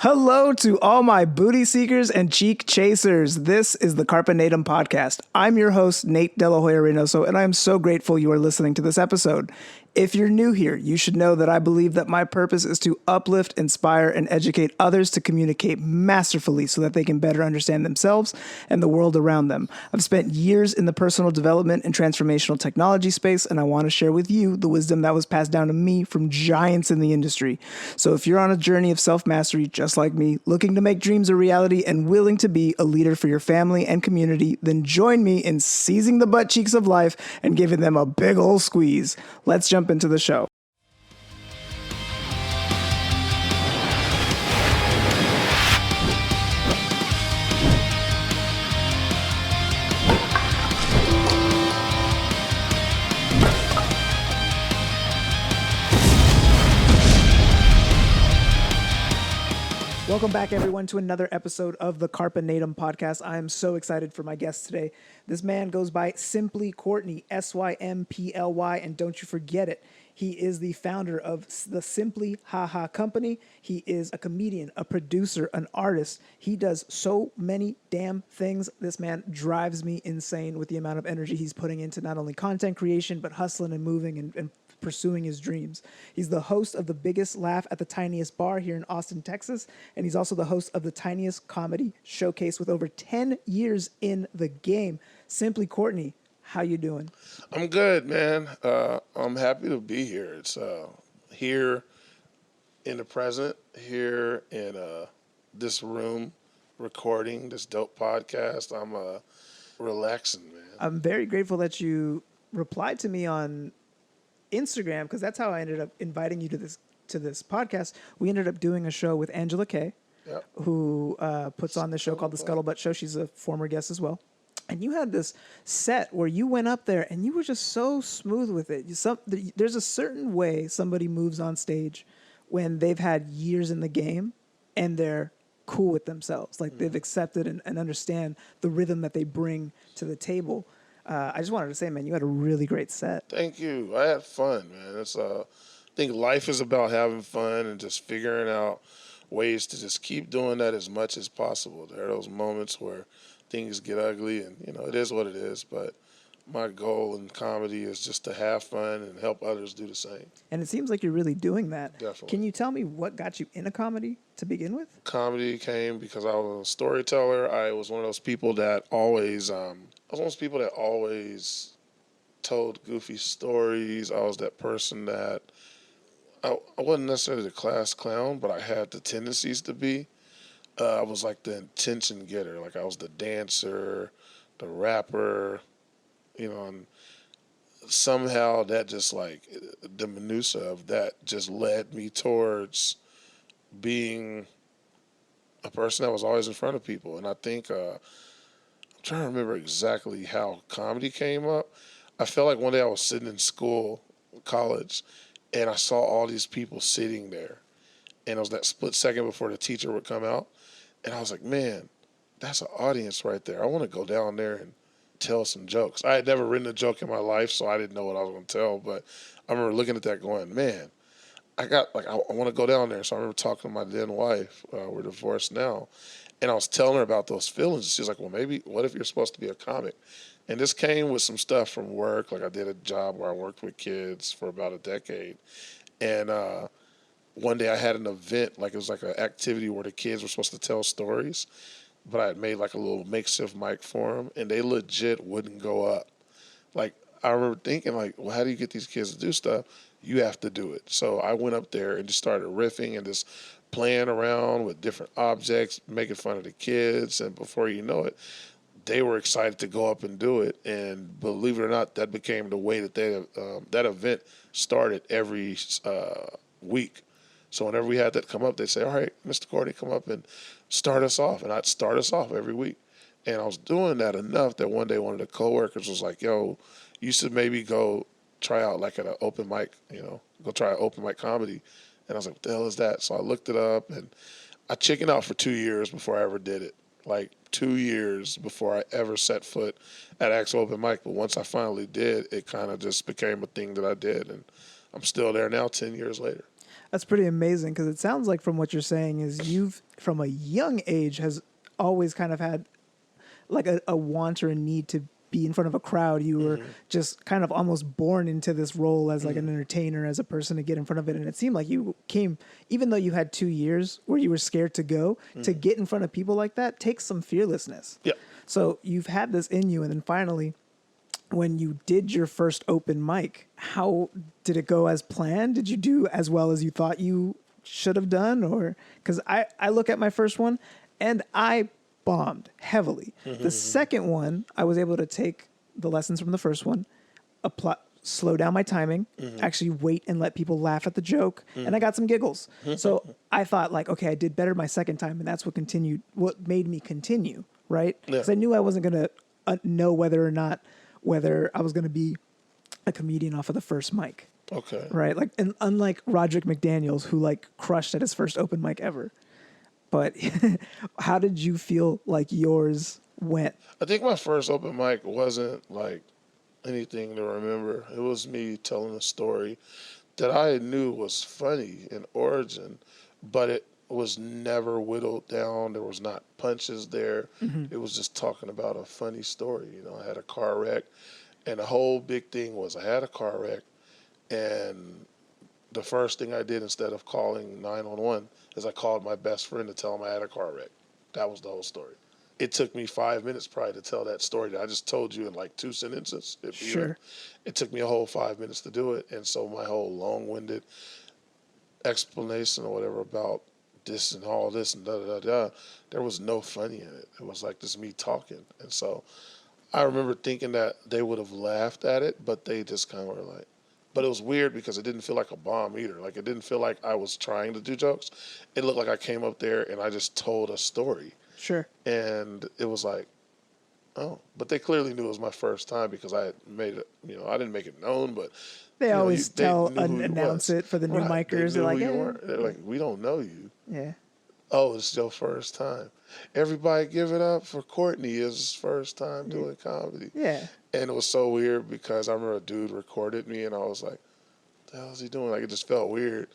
Hello to all my booty seekers and cheek chasers. This is the Carpe Natem Podcast. I'm your host, Nate De La Hoya-Reynoso, and I am so grateful you are listening to this episode. If you're new here, you should know that I believe that my purpose is to uplift, inspire, and educate others to communicate masterfully so that they can better understand themselves and the world around them. I've spent years in the personal development and transformational technology space, and I want to share with you the wisdom that was passed down to me from giants in the industry. So if you're on a journey of self-mastery, just like me, looking to make dreams a reality and willing to be a leader for your family and community, then join me in seizing the butt cheeks of life and giving them a big ol' squeeze. Let's jump into the show. Welcome back, everyone, to another episode of the Carpe Natem Podcast. I am so excited for my guest today. This man goes by Symply Courtney, Symply, and don't you forget it. He is the founder of the Simply Haha Company. He is a comedian, a producer, an artist. He does so many damn things. This man drives me insane with the amount of energy he's putting into not only content creation, but hustling and moving and pursuing his dreams. He's the host of The Biggest Laugh at the Tiniest Bar here in Austin, Texas, and he's also the host of the Tiniest Comedy Showcase with over 10 years in the game. Symply Courtney, how you doing? I'm good, man. I'm happy to be here. It's here in the present, here in this room recording this dope podcast. I'm relaxing, man. I'm very grateful that you replied to me on Instagram, because that's how I ended up inviting you to this podcast. We ended up doing a show with Angela Kay, Yep. who puts on this show called The Scuttlebutt Show. She's a former guest as well. And you had this set where you went up there and you were just so smooth with it. There's a certain way somebody moves on stage when they've had years in the game and they're cool with themselves. Like they've accepted and understand the rhythm that they bring to the table. I just wanted to say, man, you had a really great set. Thank you. I had fun, man. I think life is about having fun and just figuring out ways to just keep doing that as much as possible. There are those moments where things get ugly and, it is what it is. But my goal in comedy is just to have fun and help others do the same. And it seems like you're really doing that. Definitely. Can you tell me what got you into comedy to begin with? Comedy came because I was a storyteller. I was one of those people that always told goofy stories. I was that person that I wasn't necessarily the class clown, but I had the tendencies to be. I was like the attention getter. Like I was the dancer, the rapper, and somehow that just like the minutia of that just led me towards being a person that was always in front of people. And I think I'm trying to remember exactly how comedy came up. I felt like one day I was sitting in school, college, and I saw all these people sitting there. And it was that split second before the teacher would come out. And I was like, man, that's an audience right there. I want to go down there and tell some jokes. I had never written a joke in my life, so I didn't know what I was going to tell. But I remember looking at that going, man, I want to go down there. So I remember talking to my then wife. We're divorced now. And I was telling her about those feelings. She was like, well, maybe, what if you're supposed to be a comic? And this came with some stuff from work. Like I did a job where I worked with kids for about a decade. And one day I had an event, like it was like an activity where the kids were supposed to tell stories. But I had made like a little makeshift mic for them, and they legit wouldn't go up. Like I remember thinking like, well, how do you get these kids to do stuff? You have to do it. So I went up there and just started riffing and just playing around with different objects, making fun of the kids. And before you know it, they were excited to go up and do it. And believe it or not, that became the way that that event started every week. So whenever we had that come up, they'd say, all right, Mr. Courtney, come up and start us off. And I'd start us off every week. And I was doing that enough that one day one of the coworkers was like, yo, you should maybe go try out like at an open mic, go try an open mic comedy. And I was like, what the hell is that? So I looked it up, and I chickened out for 2 years before I ever did it. Like 2 years before I ever set foot at actual open mic. But once I finally did, it kind of just became a thing that I did. And I'm still there now 10 years later. That's pretty amazing because it sounds like from what you're saying is you've, from a young age, has always kind of had like a want or a need to be in front of a crowd. You were just kind of almost born into this role as like an entertainer, as a person to get in front of it. And it seemed like you came, even though you had 2 years where you were scared to go, to get in front of people like that takes some fearlessness. Yeah. So you've had this in you. And then finally, when you did your first open mic, how did it go as planned? Did you do as well as you thought you should have done? Or because I look at my first one and I bombed heavily. The second one, I was able to take the lessons from the first one, slow down my timing, actually wait and let people laugh at the joke, and I got some giggles. So I thought like, okay, I did better my second time, and that's what made me continue, right? Because I knew I wasn't going to know whether I was going to be a comedian off of the first mic. Okay. Right? Like, and unlike Roderick McDaniels, who like crushed at his first open mic ever. But how did you feel like yours went? I think my first open mic wasn't like anything to remember. It was me telling a story that I knew was funny in origin, but it was never whittled down. There was not punches there. It was just talking about a funny story. You know, I had a car wreck, and the whole big thing was I had a car wreck, and the first thing I did instead of calling 911 is I called my best friend to tell him I had a car wreck. That was the whole story. It took me 5 minutes probably to tell that story that I just told you in like 2 sentences. Sure. It took me a whole 5 minutes to do it. And so my whole long-winded explanation or whatever about this and all this and da-da-da-da, there was no funny in it. It was like just me talking. And so I remember thinking that they would have laughed at it, but they just kind of were like, but it was weird because it didn't feel like a bomb either. Like it didn't feel like I was trying to do jokes. It looked like I came up there and I just told a story. Sure. And it was like, oh, but they clearly knew it was my first time because I had made it, I didn't make it known, but they always announce it for the new micers. They're like, They're like, we don't know you. Yeah. Oh, it's your first time. Everybody give it up for Courtney. It's his first time doing comedy. Yeah. And it was so weird because I remember a dude recorded me and I was like, what the hell is he doing? Like, it just felt weird.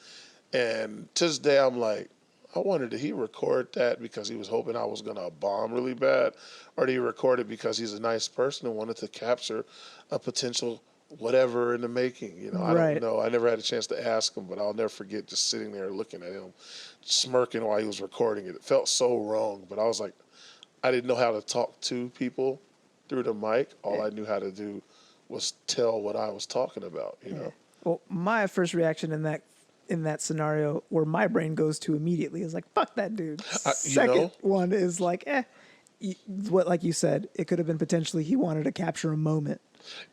And to this day, I'm like, I wonder, did he record that because he was hoping I was going to bomb really bad? Or did he record it because he's a nice person and wanted to capture a potential whatever in the making? I don't know. I never had a chance to ask him, but I'll never forget just sitting there looking at him, smirking while he was recording it. It felt so wrong, but I was like, I didn't know how to talk to people through the mic. All I knew how to do was tell what I was talking about, know? Well, my first reaction in that scenario where my brain goes to immediately is like, fuck that dude. Second one is like, what, like you said, it could have been potentially he wanted to capture a moment.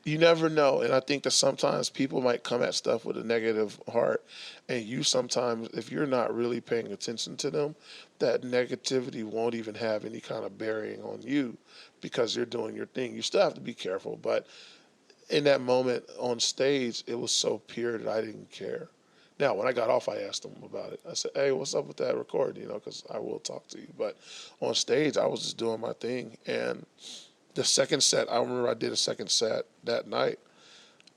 You never know. And I think that sometimes people might come at stuff with a negative heart. And you sometimes, if you're not really paying attention to them, that negativity won't even have any kind of bearing on you because you're doing your thing. You still have to be careful. But in that moment on stage, it was so pure that I didn't care. Now, when I got off, I asked them about it. I said, hey, what's up with that recording? Because I will talk to you. But on stage, I was just doing my thing. And the second set, I remember I did a second set that night,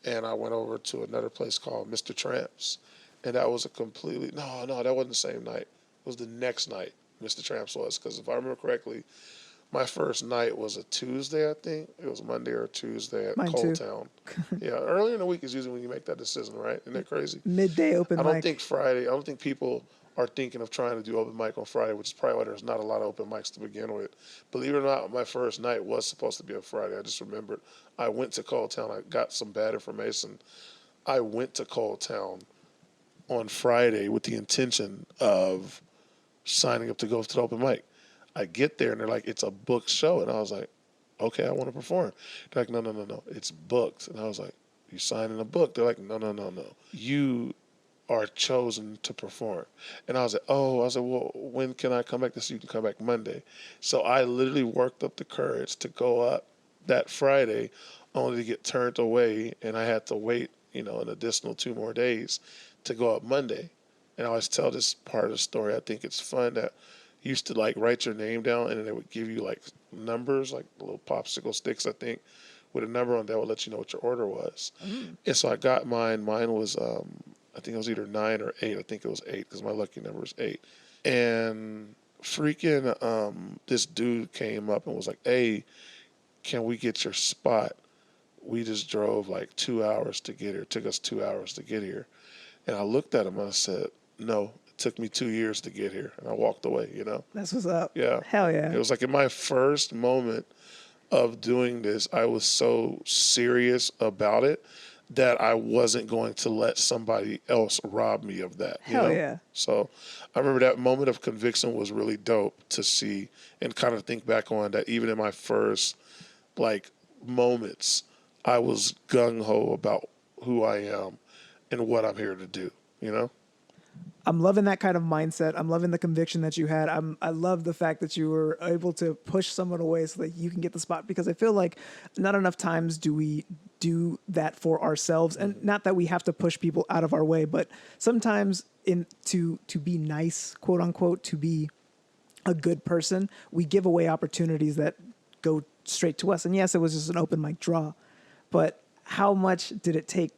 and I went over to another place called Mr. Tramps, and that was a completely, no, that wasn't the same night. It was the next night, Mr. Tramps was, because if I remember correctly, my first night was a Tuesday, I think. It was Monday or Tuesday at Cold Town. Yeah, early in the week is usually when you make that decision, right? Isn't that crazy? Midday open mic. I don't think people are thinking of trying to do open mic on Friday, which is probably why there's not a lot of open mics to begin with. Believe it or not, my first night was supposed to be a Friday. I just remembered I went to Cold Town. I got some bad information. I went to Cold Town on Friday with the intention of signing up to go to the open mic. I get there and they're like, it's a booked show. And I was like, okay, I want to perform. They're like, no, it's booked. And I was like, you signing a book? They're like, no. You are chosen to perform. And I was like, well, when can I come back? So you can come back Monday. So I literally worked up the courage to go up that Friday only to get turned away. And I had to wait, an additional 2 more days to go up Monday. And I always tell this part of the story. I think it's fun that you used to like write your name down and then they would give you like numbers, like little popsicle sticks, I think, with a number on that would let you know what your order was. And so I got mine. Mine was I think it was either 9 or 8. I think it was 8 because my lucky number is 8. And freaking this dude came up and was like, "Hey, can we get your spot? We just drove like 2 hours to get here. It took us 2 hours to get here." And I looked at him and I said, "No, it took me 2 years to get here." And I walked away, you know? That's what's up. Yeah. Hell yeah. It was like in my first moment of doing this, I was so serious about it that I wasn't going to let somebody else rob me of that. You Hell know? yeah. So I remember that moment of conviction was really dope to see and kind of think back on that. Even in my first like moments, I was gung ho about who I am and what I'm here to do, you know? I'm loving that kind of mindset. I'm loving the conviction that you had. I love the fact that you were able to push someone away so that you can get the spot, because I feel like not enough times do we do that for ourselves. And not that we have to push people out of our way, but sometimes to be nice, quote unquote, to be a good person, we give away opportunities that go straight to us. And yes, it was just an open mic draw, but how much did it take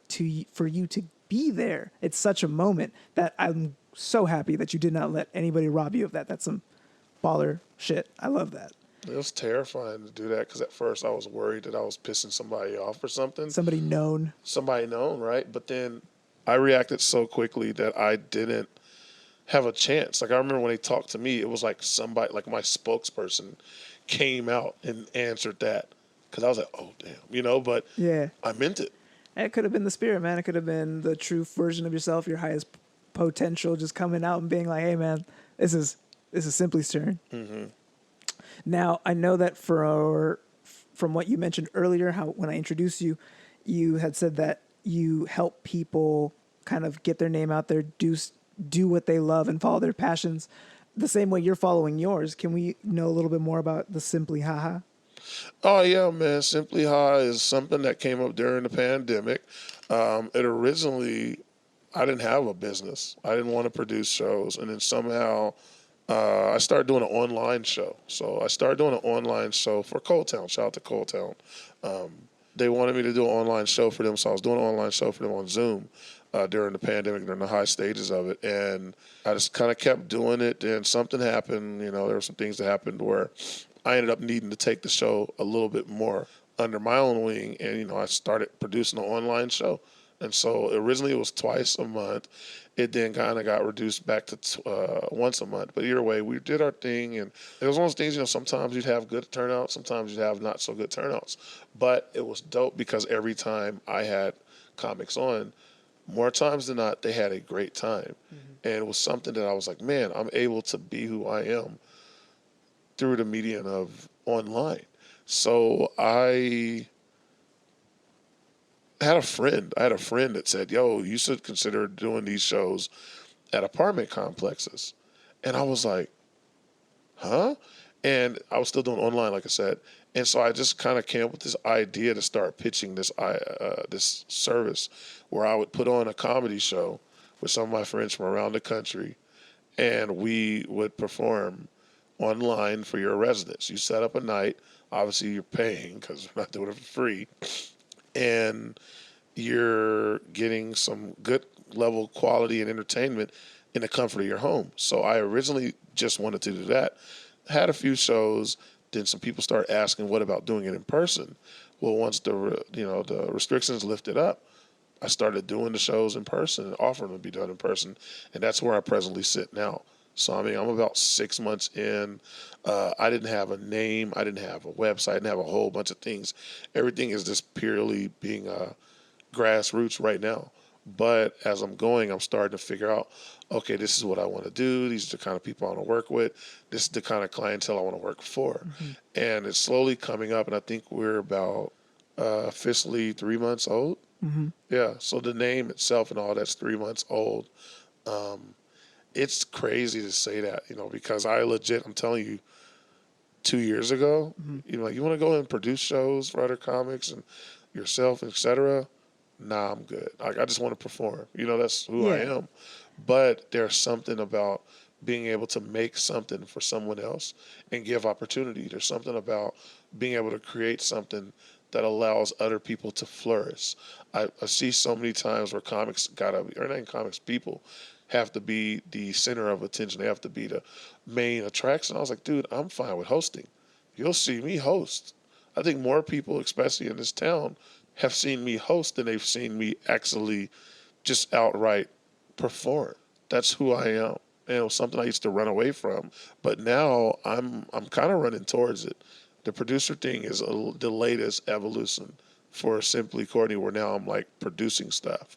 for you to be there? It's such a moment that I'm so happy that you did not let anybody rob you of that. That's some baller shit. I love that. It was terrifying to do that because at first I was worried that I was pissing somebody off or something. Somebody known. Somebody known, right? But then I reacted so quickly that I didn't have a chance. Like I remember when they talked to me, it was like somebody, like my spokesperson came out and answered that because I was like, oh, damn, you know, but Yeah. I meant it. It could have been the spirit, man. It could have been the true version of yourself, your highest potential, just coming out and being like, "Hey, man, this is Simply's turn." Mm-hmm. Now, I know that from what you mentioned earlier, how when I introduced you, you had said that you help people kind of get their name out there, do what they love, and follow their passions, the same way you're following yours. Can we know a little bit more about the Simply Haha? Oh, yeah, man. Simply High is something that came up during the pandemic. It originally, I didn't have a business. I didn't want to produce shows. And then somehow I started doing an online show. So I started doing an online show for Cold Town. Shout out to Cold Town. They wanted me to do an online show for them. So I was doing an online show for them on Zoom during the pandemic, during the high stages of it. And I just kind of kept doing it. Then something happened. You know, there were some things that happened where I ended up needing to take the show a little bit more under my own wing. And, you know, I started producing an online show. And so originally it was twice a month. It then kind of got reduced back to once a month. But either way, we did our thing. And it was one of those things, you know, sometimes you'd have good turnouts, sometimes you'd have not so good turnouts. But it was dope because every time I had comics on, more times than not, they had a great time. Mm-hmm. And it was something that I was like, man, I'm able to be who I am through the medium of online. So I had a friend that said, yo, you should consider doing these shows at apartment complexes. And I was like, huh? And I was still doing online, like I said. And so I just kind of came up with this idea to start pitching this service where I would put on a comedy show with some of my friends from around the country, and we would perform online for your residents. You set up a night. Obviously, you're paying because we're not doing it for free. And you're getting some good level quality and entertainment in the comfort of your home. So I originally just wanted to do that. Had a few shows. Then some people started asking, what about doing it in person? Well, once the restrictions lifted up, I started doing the shows in person and offering them to be done in person. And that's where I presently sit now. So, I mean, I'm about 6 months in. I didn't have a name. I didn't have a website. I didn't have a whole bunch of things. Everything is just purely being grassroots right now. But as I'm going, I'm starting to figure out, okay, this is what I want to do. These are the kind of people I want to work with. This is the kind of clientele I want to work for. Mm-hmm. And it's slowly coming up, and I think we're about officially 3 months old. Mm-hmm. Yeah, so the name itself and all that's 3 months old. It's crazy to say that, you know, because I'm telling you, 2 years ago, mm-hmm. you know, like, you want to go and produce shows for other comics and yourself, et cetera? Nah, I'm good. Like, I just want to perform. You know, that's who I am. But there's something about being able to make something for someone else and give opportunity. There's something about being able to create something that allows other people to flourish. I see so many times where comics gotta be, or not even comics, people have to be the center of attention. They have to be the main attraction. I was like, dude, I'm fine with hosting. You'll see me host. I think more people, especially in this town, have seen me host than they've seen me actually just outright perform. That's who I am. And it was something I used to run away from, but now I'm kind of running towards it. The producer thing is the latest evolution for Simply Courtney, where now I'm like producing stuff.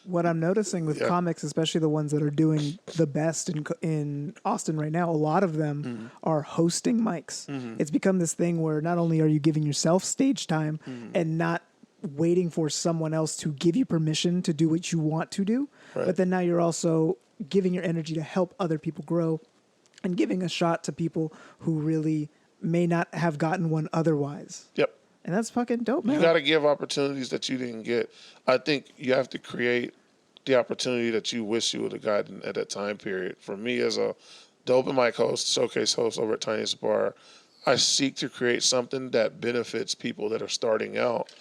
What I'm noticing with comics, especially the ones that are doing the best in Austin right now, a lot of them are hosting mics. It's become this thing where not only are you giving yourself stage time and not waiting for someone else to give you permission to do what you want to do, but then now you're also giving your energy to help other people grow and giving a shot to people who really may not have gotten one otherwise. Yep. And that's fucking dope, man. You got to give opportunities that you didn't get. I think you have to create the opportunity that you wish you would have gotten at that time period. For me, as the open mic host, showcase host over at Tiny's Bar, I seek to create something that benefits people that are starting out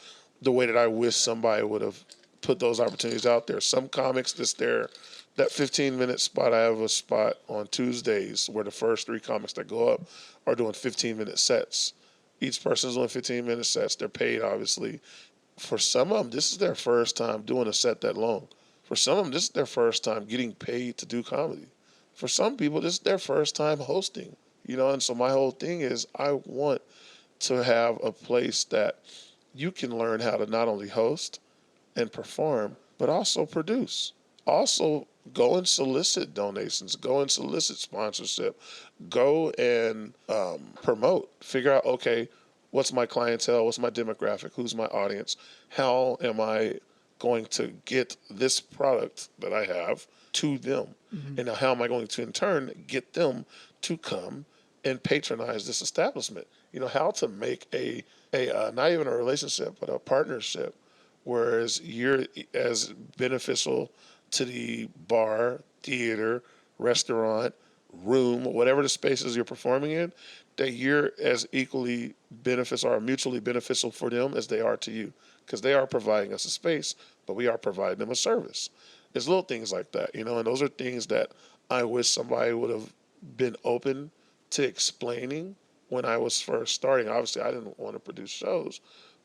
the way that I wish somebody would have put those opportunities out there. Some comics, that 15-minute spot, I have a spot on Tuesdays where the first 3 comics that go up are doing 15-minute sets. Each person's doing 15-minute sets. They're paid, obviously. For some of them, this is their first time doing a set that long. For some of them, this is their first time getting paid to do comedy. For some people, this is their first time hosting. And so my whole thing is I want to have a place that you can learn how to not only host and perform, but also produce. Also, go and solicit donations. Go and solicit sponsorship. Go and promote. Figure out, okay, what's my clientele? What's my demographic? Who's my audience? How am I going to get this product that I have to them? And now how am I going to, in turn, get them to come and patronize this establishment? How to make a not even a relationship, but a partnership, whereas you're as beneficial to the bar, theater, restaurant, room, whatever the spaces you're performing in, that you're as equally beneficial or mutually beneficial for them as they are to you. Because they are providing us a space, but we are providing them a service. There's little things like that, and those are things that I wish somebody would have been open to explaining when I was first starting. Obviously, I didn't want to produce shows,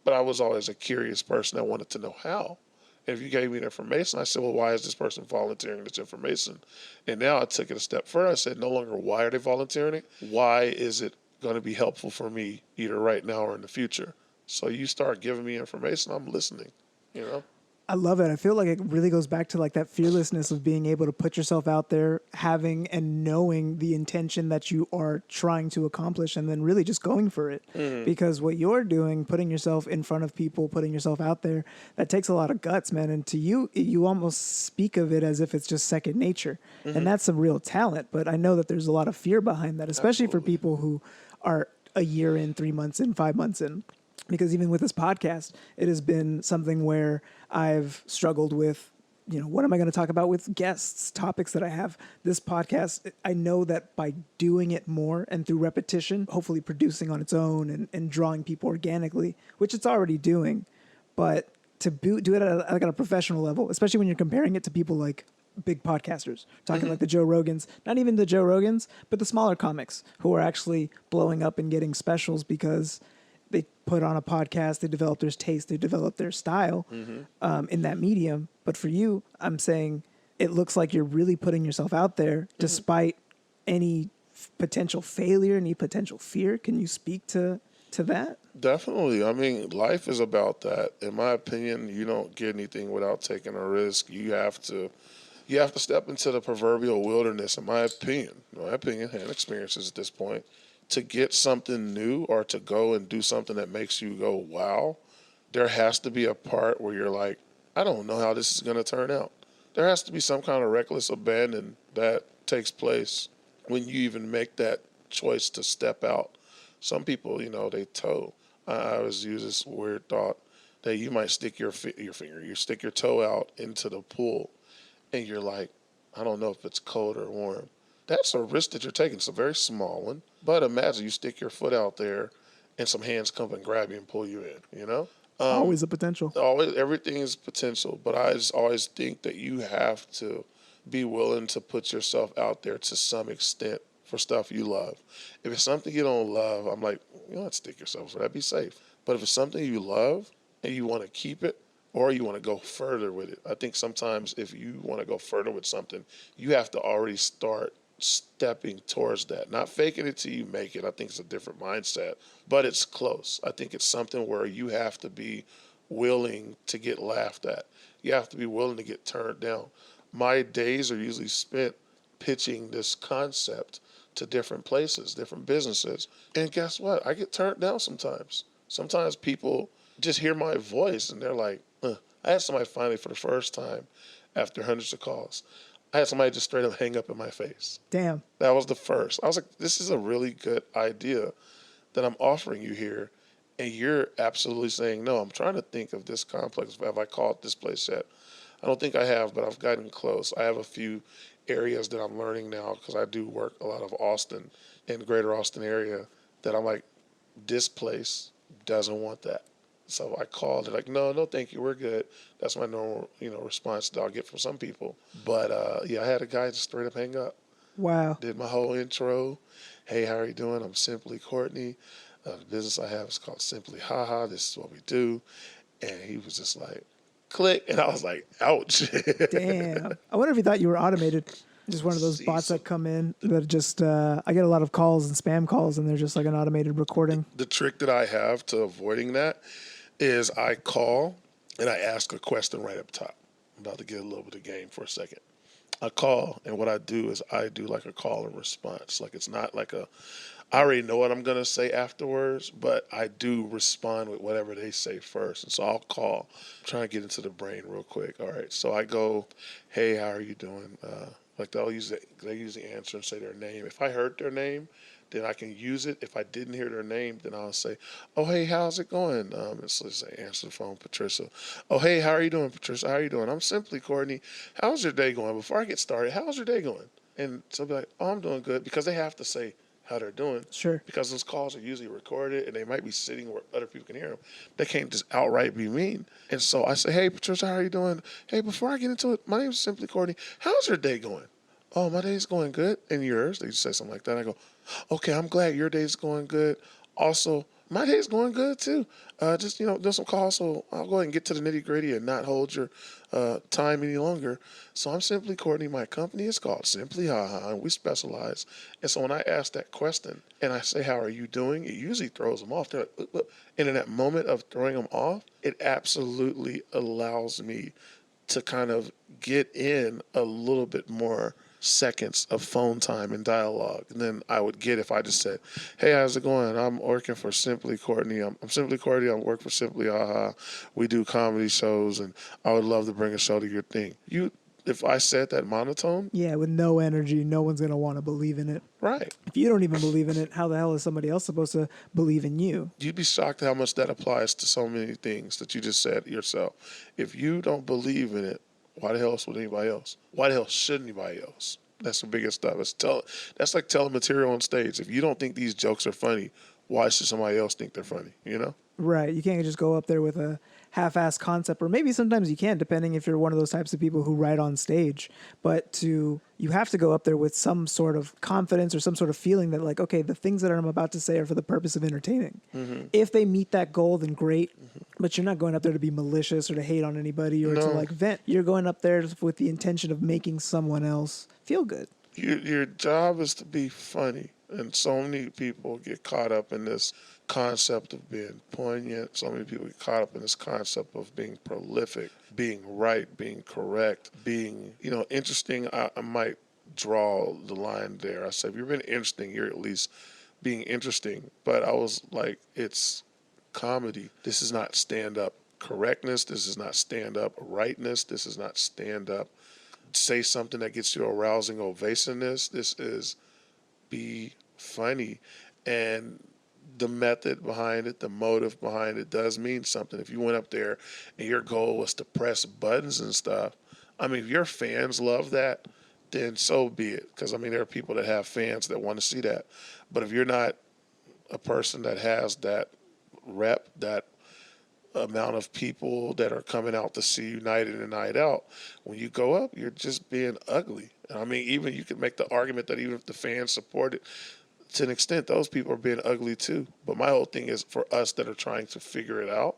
but I was always a curious person that wanted to know how. And if you gave me the information, I said, well, why is this person volunteering this information? And now I took it a step further. I said, no longer why are they volunteering it? Why is it going to be helpful for me either right now or in the future? So you start giving me information, I'm listening, I love it. I feel like it really goes back to like that fearlessness of being able to put yourself out there, having and knowing the intention that you are trying to accomplish, and then really just going for it. Because what you're doing, putting yourself in front of people, putting yourself out there, that takes a lot of guts, man. And to you, you almost speak of it as if it's just second nature. And that's some real talent. But I know that there's a lot of fear behind that, especially for people who are a year in, 3 months in, 5 months in. Because even with this podcast, it has been something where I've struggled with, what am I going to talk about with guests, topics that I have. This podcast, I know that by doing it more and through repetition, hopefully producing on its own and drawing people organically, which it's already doing, but to do it at a professional level, especially when you're comparing it to people like big podcasters, talking like the Joe Rogans, not even the Joe Rogans, but the smaller comics who are actually blowing up and getting specials because they put on a podcast, they develop their taste, they develop their style in that medium. But for you, I'm saying it looks like you're really putting yourself out there despite any potential failure, any potential fear. Can you speak to that? Definitely. I mean, life is about that. In my opinion, you don't get anything without taking a risk. You have to step into the proverbial wilderness, in my opinion and experiences at this point, to get something new or to go and do something that makes you go, wow. There has to be a part where you're like, I don't know how this is going to turn out. There has to be some kind of reckless abandon that takes place when you even make that choice to step out. Some people, they toe. I always use this weird thought that you might stick you stick your toe out into the pool and you're like, I don't know if it's cold or warm. That's a risk that you're taking. It's a very small one. But imagine you stick your foot out there and some hands come and grab you and pull you in, you know? Always a potential. Always, everything is potential, but I just always think that you have to be willing to put yourself out there to some extent for stuff you love. If it's something you don't love, I'm like, you don't have to stick yourself for that. Be safe. But if it's something you love and you want to keep it, or you want to go further with it, I think sometimes if you want to go further with something, you have to already start stepping towards that. Not faking it till you make it. I think it's a different mindset, but it's close. I think it's something where you have to be willing to get laughed at. You have to be willing to get turned down. My days are usually spent pitching this concept to different places, different businesses. And guess what? I get turned down sometimes. Sometimes people just hear my voice and they're like, I had somebody finally for the first time after hundreds of calls. I had somebody just straight up hang up in my face. Damn. That was the first. I was like, this is a really good idea that I'm offering you here. And you're absolutely saying no. I'm trying to think of this complex. Have I called this place yet? I don't think I have, but I've gotten close. I have a few areas that I'm learning now because I do work a lot of Austin and the greater Austin area that I'm like, this place doesn't want that. So I called it like, no, thank you, we're good. That's my normal, response that I'll get from some people. But I had a guy just straight up hang up. Wow. Did my whole intro. Hey, how are you doing? I'm Symply Courtney. The business I have is called Simply Haha. This is what we do. And he was just like, click. And I was like, ouch. Damn. I wonder if he thought you were automated. Just one of those bots that come in that just, I get a lot of calls and spam calls and they're just like an automated recording. The trick that I have to avoiding that is I call and I ask a question right up top. I'm about to get a little bit of game for a second. I call, and what I do is I do like a call and response. Like it's not like I already know what I'm going to say afterwards, but I do respond with whatever they say first. And so I'll call, I'm trying to get into the brain real quick. All right, so I go, hey, how are you doing? Like they usually answer and say their name. If I heard their name, then I can use it. If I didn't hear their name, then I'll say, oh, hey, how's it going? And so say, answer the phone, Patricia. Oh, hey, how are you doing, Patricia? How are you doing? I'm Simply Courtney. How's your day going? Before I get started, how's your day going? And so I'll be like, oh, I'm doing good, because they have to say how they're doing. Sure. Because those calls are usually recorded and they might be sitting where other people can hear them. They can't just outright be mean. And so I say, hey, Patricia, how are you doing? Hey, before I get into it, my name is Simply Courtney. How's your day going? Oh, my day's going good. And yours? They say something like that. I go, okay, I'm glad your day's going good. Also, my day's going good too. Just, do some calls, so I'll go ahead and get to the nitty gritty and not hold your time any longer. So I'm Simply Courtney. My company is called Simply Haha, and we specialize. And so when I ask that question and I say, how are you doing? It usually throws them off. They're like, "Look." And in that moment of throwing them off, it absolutely allows me to kind of get in a little bit more seconds of phone time and dialogue. And then I would get if I just said, hey, how's it going? I'm working for Simply Courtney. I'm Simply Courtney. I work for Simply Aha. We do comedy shows, and I would love to bring a show to your thing. If I said that monotone. Yeah, with no energy, no one's going to want to believe in it. Right. If you don't even believe in it, how the hell is somebody else supposed to believe in you? You'd be shocked at how much that applies to so many things that you just said yourself. If you don't believe in it, why the hell would anybody else? Why the hell should anybody else? That's the biggest stuff. That's like telling material on stage. If you don't think these jokes are funny, why should somebody else think they're funny, Right. You can't just go up there with a half-assed concept, or maybe sometimes you can, depending if you're one of those types of people who write on stage. But you have to go up there with some sort of confidence or some sort of feeling that, like, okay, the things that I'm about to say are for the purpose of entertaining. Mm-hmm. If they meet that goal, then great. Mm-hmm. But you're not going up there to be malicious or to hate on anybody or to like vent. You're going up there with the intention of making someone else feel good. Your job is to be funny. And so many people get caught up in this concept of being poignant. So many people get caught up in this concept of being prolific, being right, being correct, being, interesting. I might draw the line there. I said, if you're being interesting, you're at least being interesting. But I was like, it's comedy. This is not stand-up correctness. This is not stand-up rightness. This is not stand-up say something that gets you a rousing ovationness. This is be funny. And the method behind it, the motive behind it does mean something. If you went up there and your goal was to press buttons and stuff, if your fans love that, then so be it. Because, there are people that have fans that want to see that. But if you're not a person that has that rep, that amount of people that are coming out to see you night in and night out, when you go up, you're just being ugly. I mean, even you could make the argument that even if the fans support it, to an extent, those people are being ugly too. But my whole thing is for us that are trying to figure it out,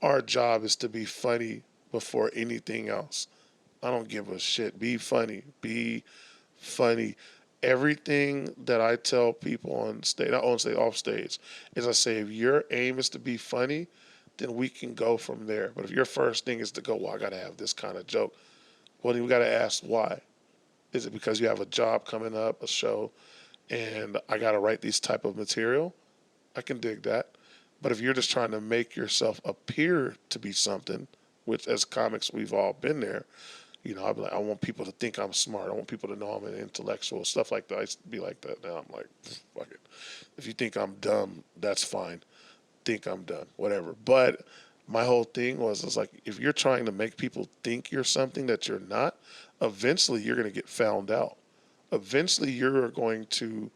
our job is to be funny before anything else. I don't give a shit. Be funny. Be funny. Everything that I tell people on stage, not on stage, off stage, is I say, if your aim is to be funny, then we can go from there. But if your first thing is to go, well, I got to have this kind of joke, well, then we got to ask why. Is it because you have a job coming up, a show, and I got to write these type of material? I can dig that. But if you're just trying to make yourself appear to be something, which as comics we've all been there, you know, I'd be like, I want people to think I'm smart. I want people to know I'm an intellectual, stuff like that. I used to be like that. Now I'm like, fuck it. If you think I'm dumb, that's fine. Think I'm done, whatever. But my whole thing was like, if you're trying to make people think you're something that you're not, eventually you're going to get found out. Eventually you're going to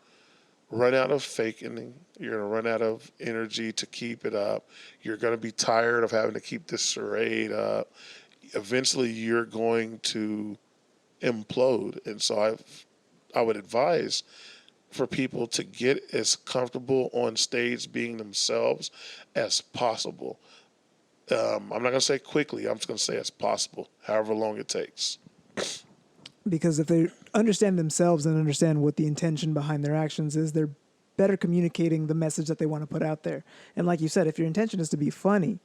run out of faking. You're going to run out of energy to keep it up. You're going to be tired of having to keep this charade up. Eventually you're going to implode. And so I would advise for people to get as comfortable on stage being themselves as possible. I'm not going to say quickly. I'm just going to say as possible, however long it takes. Because if they understand themselves and understand what the intention behind their actions is, they're better communicating the message that they want to put out there. And like you said, if your intention is to be funny,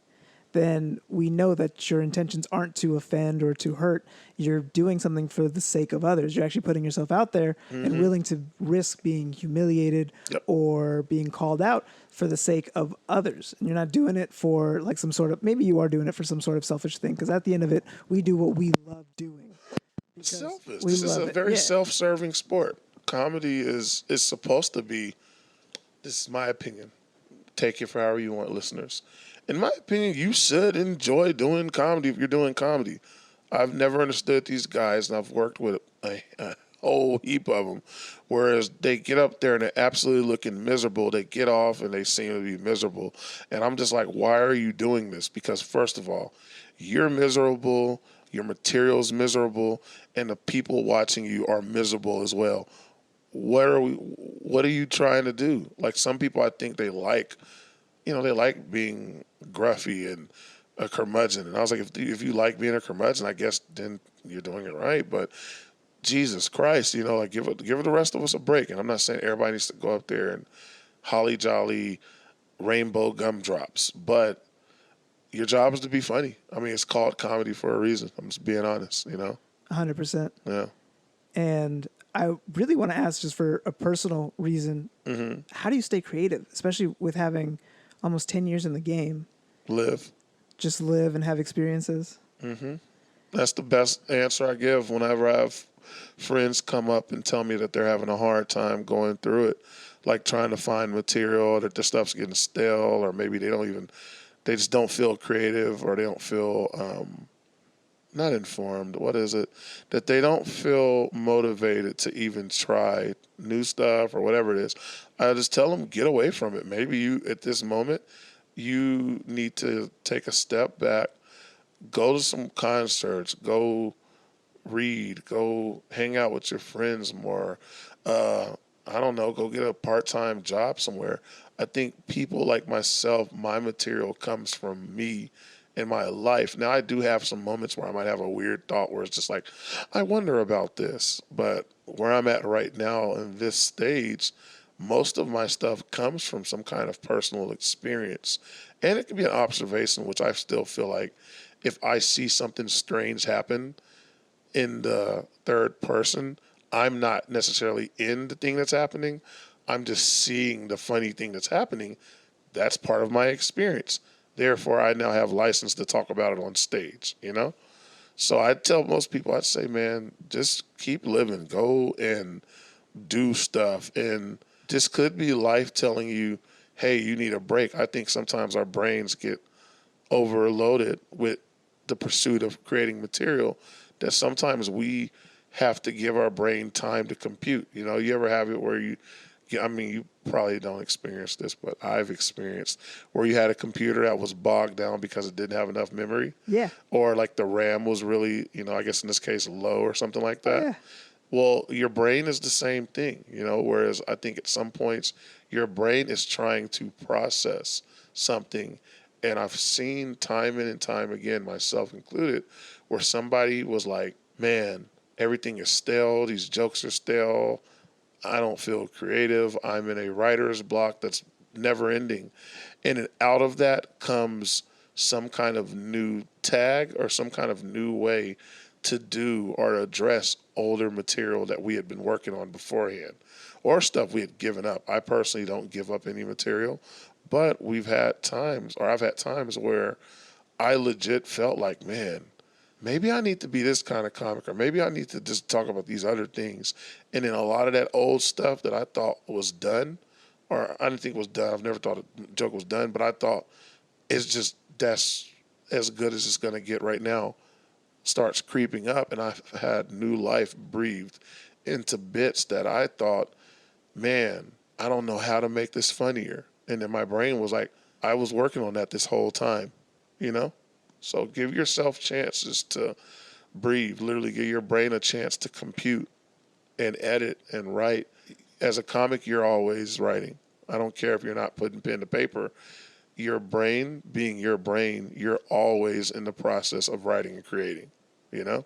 then we know that your intentions aren't to offend or to hurt. You're doing something for the sake of others. You're actually putting yourself out there and willing to risk being humiliated or being called out for the sake of others. And you're not doing it for like some sort of, maybe you are doing it for some sort of selfish thing, because at the end of it, we do what we love doing. It's selfish. This is a very self-serving sport. Comedy is supposed to be, this is my opinion. Take it for however you want, listeners. In my opinion, you should enjoy doing comedy if you're doing comedy. I've never understood these guys, and I've worked with a whole heap of them, whereas they get up there and they're absolutely looking miserable. They get off and they seem to be miserable. And I'm just like, why are you doing this? Because first of all, you're miserable, your material's miserable, and the people watching you are miserable as well. What are you trying to do? Like, some people, I think they like being gruffy and a curmudgeon. And I was like, if you like being a curmudgeon, I guess then you're doing it right. But Jesus Christ, like give the rest of us a break. And I'm not saying everybody needs to go up there and holly jolly rainbow gumdrops, but your job is to be funny. I mean, it's called comedy for a reason. I'm just being honest, 100%. Yeah. And I really want to ask, just for a personal reason, how do you stay creative, especially with having almost 10 years in the game? Just live and have experiences. That's the best answer I give whenever I have friends come up and tell me that they're having a hard time going through it, like trying to find material, that their stuff's getting stale, or maybe they just don't feel creative, or they don't feel not informed. What is it? That they don't feel motivated to even try new stuff or whatever it is. I just tell them, get away from it. Maybe you, at this moment, you need to take a step back, go to some concerts, go read, go hang out with your friends more. I don't know, go get a part-time job somewhere. I think people like myself, my material comes from me in my life. Now, I do have some moments where I might have a weird thought where it's just like, I wonder about this. But where I'm at right now in this stage, most of my stuff comes from some kind of personal experience. And it can be an observation, which I still feel like if I see something strange happen in the third person, I'm not necessarily in the thing that's happening. I'm just seeing the funny thing that's happening. That's part of my experience. Therefore, I now have license to talk about it on stage, So I tell most people, I'd say, man, just keep living. Go and do stuff. And this could be life telling you, hey, you need a break. I think sometimes our brains get overloaded with the pursuit of creating material that sometimes we have to give our brain time to compute. You ever have it where you Yeah, I mean, you probably don't experience this, but I've experienced where you had a computer that was bogged down because it didn't have enough memory. Yeah. Or like the RAM was really, I guess in this case, low or something like Oh, that. yeah. Well, your brain is the same thing, whereas I think at some points your brain is trying to process something. And I've seen time in and time again, myself included, where somebody was like, man, everything is stale. These jokes are stale. I don't feel creative. I'm in a writer's block that's never ending. And then out of that comes some kind of new tag or some kind of new way to do or address older material that we had been working on beforehand or stuff we had given up. I personally don't give up any material, but I've had times where I legit felt like, man, maybe I need to be this kind of comic, or maybe I need to just talk about these other things. And then a lot of that old stuff that I thought was done, or I didn't think was done. I've never thought a joke was done, but I thought that's as good as it's going to get right now, starts creeping up. And I've had new life breathed into bits that I thought, man, I don't know how to make this funnier. And then my brain was like, I was working on that this whole time, you know? So give yourself chances to breathe. Literally give your brain a chance to compute and edit and write. As a comic, you're always writing. I don't care if you're not putting pen to paper. Your brain being your brain, you're always in the process of writing and creating, you know?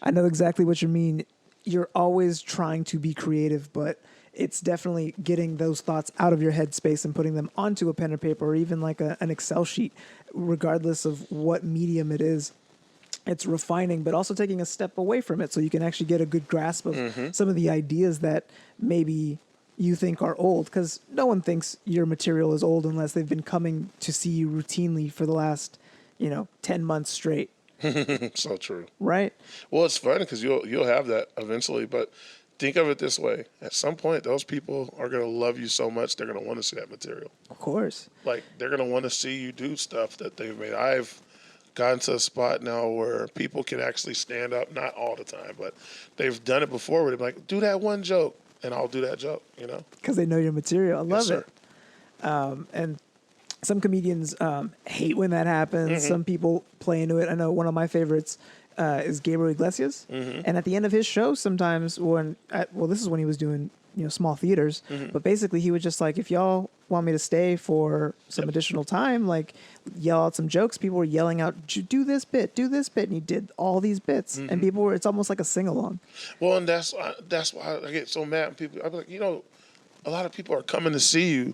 I know exactly what you mean. You're always trying to be creative, but it's definitely getting those thoughts out of your headspace and putting them onto a pen or paper or even like an Excel sheet, regardless of what medium it is. It's refining, but also taking a step away from it so you can actually get a good grasp of some of the ideas that maybe you think are old, because no one thinks your material is old unless they've been coming to see you routinely for the last, 10 months straight. So true. Right? Well, it's funny because you'll have that eventually, but think of it this way. At some point, those people are going to love you so much, they're going to want to see that material. Of course. Like, they're going to want to see you do stuff that they've made. I've gotten to a spot now where people can actually stand up, not all the time, but they've done it before where they're like, do that one joke, and I'll do that joke, Because they know your material. I love Yes, it. And some comedians hate when that happens. Some people play into it. I know one of my favorites is Gabriel Iglesias. And at the end of his show, sometimes this is when he was doing small theaters, but basically he was just like, if y'all want me to stay for some additional time, like yell out some jokes. People were yelling out, do this bit, and he did all these bits, and people were. It's almost like a sing along. Well, and that's why I get so mad when people. I'm like, a lot of people are coming to see you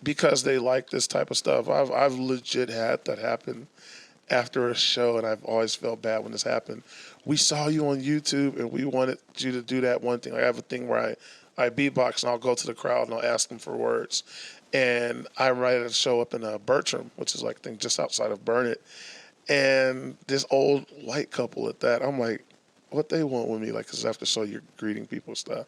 because they like this type of stuff. I've legit had that happen after a show, and I've always felt bad when this happened. We saw you on YouTube, and we wanted you to do that one thing. I have a thing where I beatbox, and I'll go to the crowd, and I'll ask them for words. And I write a show up in Bertram, which is like, I think, just outside of Burnett. And this old white couple at that, I'm like, what they want with me? Like, because after show, you're greeting people and stuff.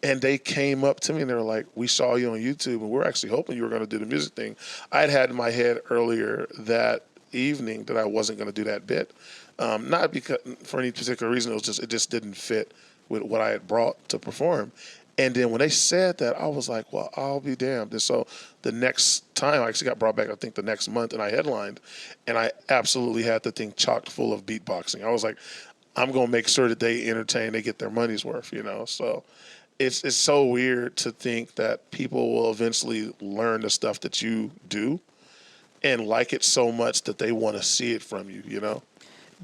And they came up to me, and they were like, we saw you on YouTube, and we're actually hoping you were going to do the music thing. I'd had in my head earlier that evening that I wasn't going to do that bit. Not because for any particular reason, it just didn't fit with what I had brought to perform. And then when they said that, I was like, well, I'll be damned. And so the next time, I actually got brought back, I think the next month, and I headlined, and I absolutely had the thing chocked full of beatboxing. I was like, I'm going to make sure that they entertain, they get their money's worth, So it's so weird to think that people will eventually learn the stuff that you do and like it so much that they want to see it from you,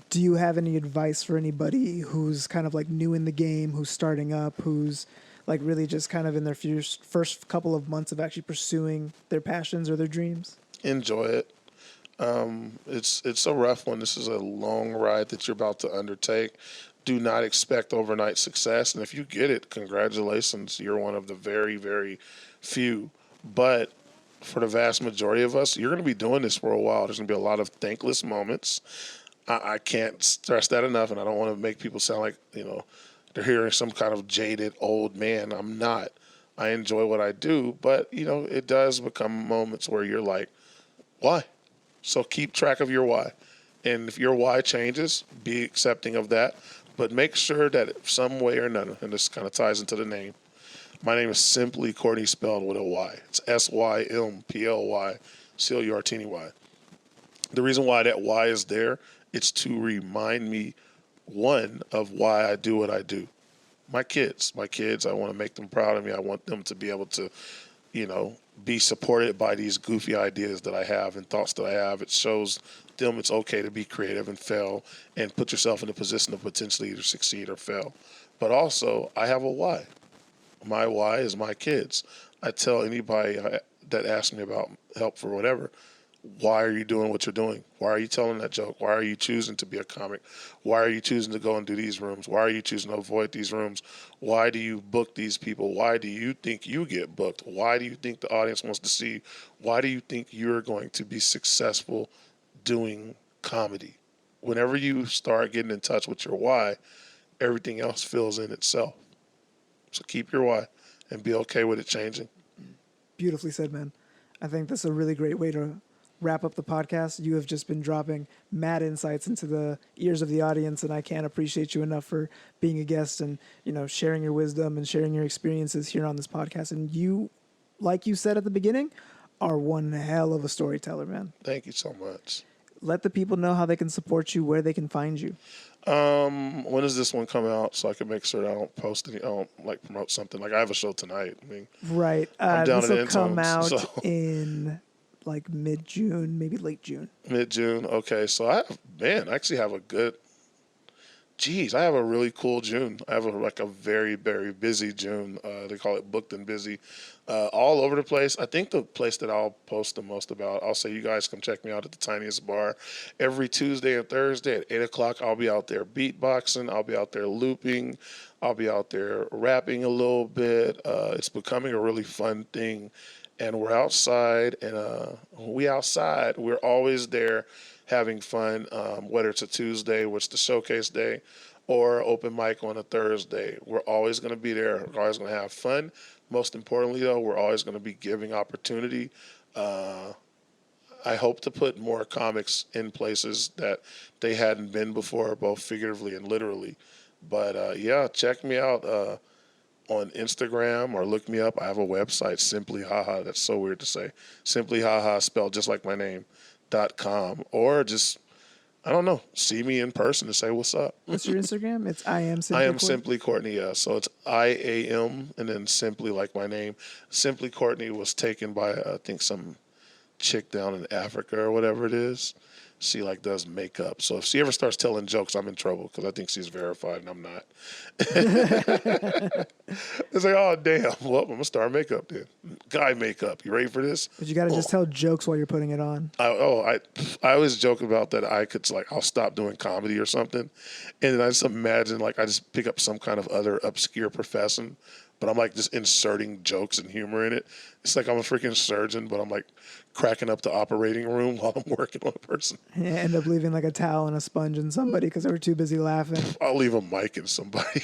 Do you have any advice for anybody who's kind of like new in the game, who's starting up, who's like really just kind of in their first couple of months of actually pursuing their passions or their dreams? Enjoy it. It's a rough one. This is a long ride that you're about to undertake. Do not expect overnight success. And if you get it, congratulations. You're one of the very, very few. But for the vast majority of us, you're going to be doing this for a while. There's going to be a lot of thankless moments. I can't stress that enough, and I don't want to make people sound like, they're hearing some kind of jaded old man. I'm not. I enjoy what I do, but, it does become moments where you're like, why? So keep track of your why. And if your why changes, be accepting of that, but make sure that some way or another, and this kind of ties into the name, My name is Symply Courtney, spelled with a Y. It's SYMPLY, COURTNY. The reason why that Y is there, it's to remind me, one, of why I do what I do. My kids, I want to make them proud of me. I want them to be able to, be supported by these goofy ideas that I have and thoughts that I have. It shows them it's okay to be creative and fail and put yourself in a position to potentially either succeed or fail. But also, I have a why. My why is my kids. I tell anybody that asks me about help for whatever, why are you doing what you're doing? Why are you telling that joke? Why are you choosing to be a comic? Why are you choosing to go and do these rooms? Why are you choosing to avoid these rooms? Why do you book these people? Why do you think you get booked? Why do you think the audience wants to see you? Why do you think you're going to be successful doing comedy? Whenever you start getting in touch with your why, everything else fills in itself. So keep your why and be okay with it changing. Beautifully said, man. I think that's a really great way to wrap up the podcast. You have just been dropping mad insights into the ears of the audience, and I can't appreciate you enough for being a guest and, sharing your wisdom and sharing your experiences here on this podcast. And you, like you said at the beginning, are one hell of a storyteller, man. Thank you so much. Let the people know how they can support you, where they can find you. When does this one come out so I can make sure that I don't post any, I don't promote something? Like I have a show tonight. Right. I'm down this in will come out so. in mid-June, maybe late June. Mid-June. Okay. So I actually have I have a really cool June. I have a very, very busy June. They call it booked and busy. All over the place. I think the place that I'll post the most about, I'll say, you guys come check me out at the Tiniest Bar. Every Tuesday and Thursday at 8 o'clock, I'll be out there beatboxing. I'll be out there looping. I'll be out there rapping a little bit. It's becoming a really fun thing. And we're outside, and we're always there having fun, whether it's a Tuesday, which is the showcase day, or open mic on a Thursday. We're always going to be there. We're always going to have fun. Most importantly, though, we're always going to be giving opportunity. I hope to put more comics in places that they hadn't been before, both figuratively and literally. But, check me out on Instagram or look me up. I have a website, Simply Haha. That's so weird to say. Simply Haha, spelled just like my name, .com. Or just, I don't know, see me in person and say what's up. What's your Instagram? It's I am Simply Courtney, yeah. So it's IAM and then Simply like my name. Simply Courtney was taken by, I think, some chick down in Africa or whatever it is. She does makeup. So if she ever starts telling jokes, I'm in trouble because I think she's verified and I'm not. It's oh, damn. Well, I'm going to start makeup then. Guy makeup. You ready for this? But you got to just tell jokes while you're putting it on. I always joke about that. I could, I'll stop doing comedy or something. And then I just imagine, I just pick up some kind of other obscure profession. But I'm just inserting jokes and humor in it. It's I'm a freaking surgeon, but I'm cracking up the operating room while I'm working on a person. Yeah, end up leaving a towel and a sponge in somebody because they were too busy laughing. I'll leave a mic in somebody.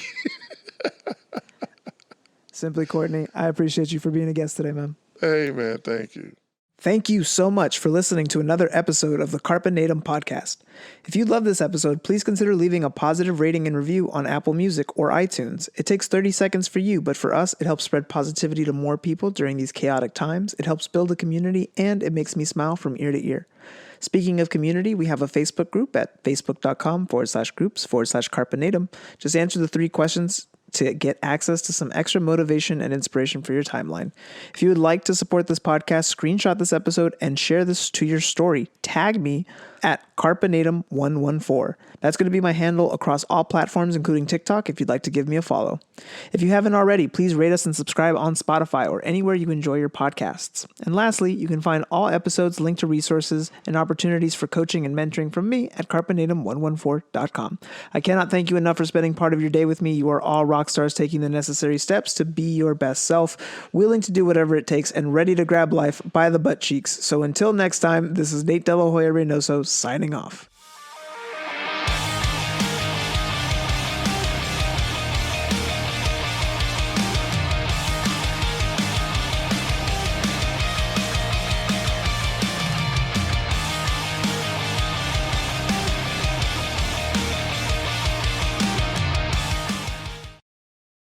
Simply Courtney, I appreciate you for being a guest today, man. Hey, man, thank you. Thank you so much for listening to another episode of the Carpe Natem Podcast. If you love this episode, please consider leaving a positive rating and review on Apple Music or iTunes. It takes 30 seconds for you, but for us, it helps spread positivity to more people during these chaotic times. It helps build a community, and it makes me smile from ear to ear. Speaking of community, we have a Facebook group at facebook.com/groups/Carpe Natem. Just answer the 3 questions to get access to some extra motivation and inspiration for your timeline. If you would like to support this podcast, screenshot this episode and share this to your story. Tag me at Carpe Natem 114. That's going to be my handle across all platforms, including TikTok, if you'd like to give me a follow. If you haven't already, please rate us and subscribe on Spotify or anywhere you enjoy your podcasts. And lastly, you can find all episodes, linked to resources, and opportunities for coaching and mentoring from me at carpenatem114.com. I cannot thank you enough for spending part of your day with me. You are all rock stars taking the necessary steps to be your best self, willing to do whatever it takes, and ready to grab life by the butt cheeks. So until next time, this is Nate Hoya-Reynoso signing off.